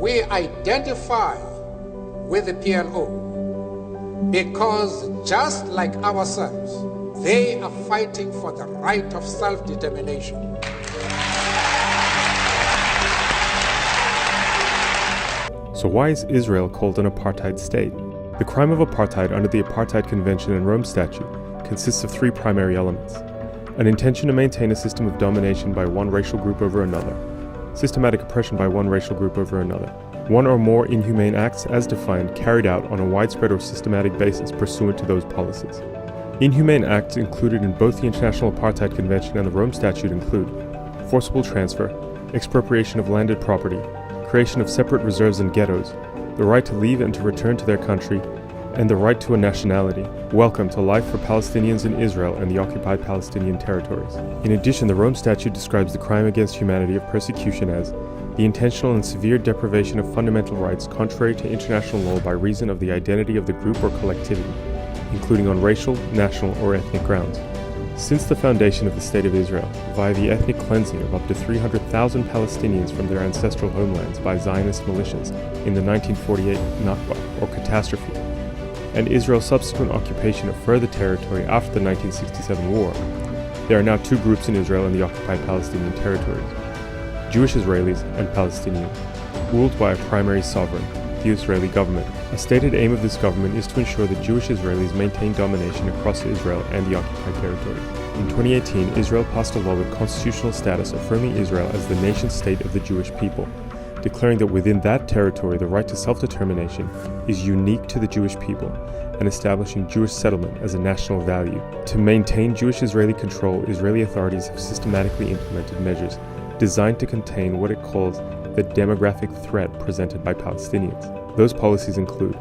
we identify with the PLO because just like ourselves, they are fighting for the right of self-determination. So why is Israel called an apartheid state? The crime of apartheid under the Apartheid Convention and Rome Statute consists of three primary elements: an intention to maintain a system of domination by one racial group over another, systematic oppression by one racial group over another, one or more inhumane acts as defined carried out on a widespread or systematic basis pursuant to those policies. Inhumane acts included in both the International Apartheid Convention and the Rome Statute include forcible transfer, expropriation of landed property, creation of separate reserves and ghettos, the right to leave and to return to their country, and the right to a nationality, welcome to life for Palestinians in Israel and the occupied Palestinian territories. In addition, the Rome Statute describes the crime against humanity of persecution as the intentional and severe deprivation of fundamental rights contrary to international law by reason of the identity of the group or collectivity, including on racial, national, or ethnic grounds. Since the foundation of the State of Israel, via the ethnic cleansing of up to 300,000 Palestinians from their ancestral homelands by Zionist militias in the 1948 Nakba, or catastrophe, and Israel's subsequent occupation of further territory after the 1967 war, there are now two groups in Israel and the occupied Palestinian territories: Jewish Israelis and Palestinians, ruled by a primary sovereign, the Israeli government. A stated aim of this government is to ensure that Jewish Israelis maintain domination across Israel and the occupied territories. In 2018, Israel passed a law with constitutional status affirming Israel as the nation-state of the Jewish people, declaring that within that territory the right to self-determination is unique to the Jewish people, and establishing Jewish settlement as a national value. To maintain Jewish-Israeli control, Israeli authorities have systematically implemented measures designed to contain what it calls the demographic threat presented by Palestinians. Those policies include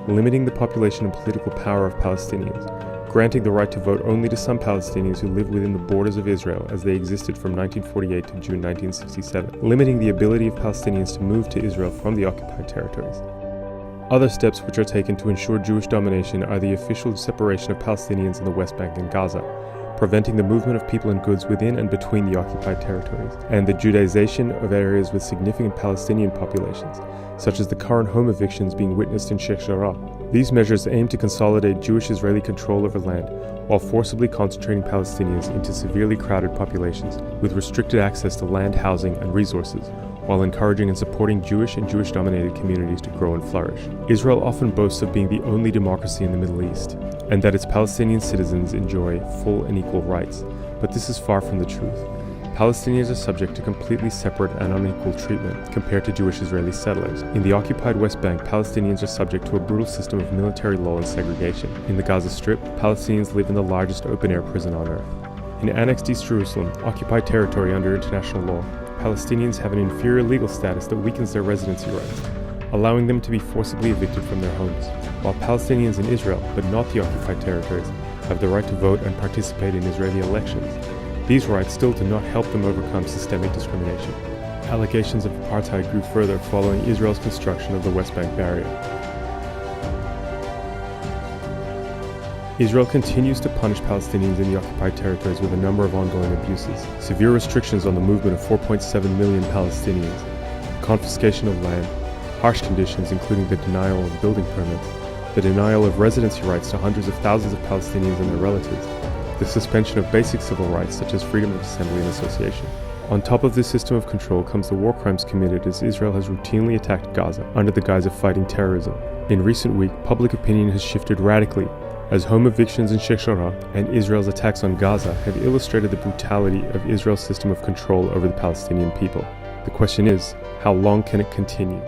limiting the population and political power of Palestinians, granting the right to vote only to some Palestinians who live within the borders of Israel as they existed from 1948 to June 1967, limiting the ability of Palestinians to move to Israel from the occupied territories. Other steps which are taken to ensure Jewish domination are the official separation of Palestinians in the West Bank and Gaza, preventing the movement of people and goods within and between the occupied territories, and the Judaization of areas with significant Palestinian populations, such as the current home evictions being witnessed in Sheikh Jarrah. These measures aim to consolidate Jewish-Israeli control over land while forcibly concentrating Palestinians into severely crowded populations with restricted access to land, housing, and resources, while encouraging and supporting Jewish and Jewish-dominated communities to grow and flourish. Israel often boasts of being the only democracy in the Middle East, and that its Palestinian citizens enjoy full and equal rights, but this is far from the truth. Palestinians are subject to completely separate and unequal treatment compared to Jewish-Israeli settlers. In the occupied West Bank, Palestinians are subject to a brutal system of military law and segregation. In the Gaza Strip, Palestinians live in the largest open-air prison on earth. In annexed East Jerusalem, occupied territory under international law, Palestinians have an inferior legal status that weakens their residency rights, allowing them to be forcibly evicted from their homes, while Palestinians in Israel, but not the occupied territories, have the right to vote and participate in Israeli elections. These rights still do not help them overcome systemic discrimination. Allegations of apartheid grew further following Israel's construction of the West Bank barrier. Israel continues to punish Palestinians in the occupied territories with a number of ongoing abuses. Severe restrictions on the movement of 4.7 million Palestinians, confiscation of land, harsh conditions including the denial of building permits, the denial of residency rights to hundreds of thousands of Palestinians and their relatives, the suspension of basic civil rights such as freedom of assembly and association. On top of this system of control comes the war crimes committed as Israel has routinely attacked Gaza under the guise of fighting terrorism. In recent weeks, public opinion has shifted radically as home evictions in Sheikh Jarrah and Israel's attacks on Gaza have illustrated the brutality of Israel's system of control over the Palestinian people. The question is, how long can it continue?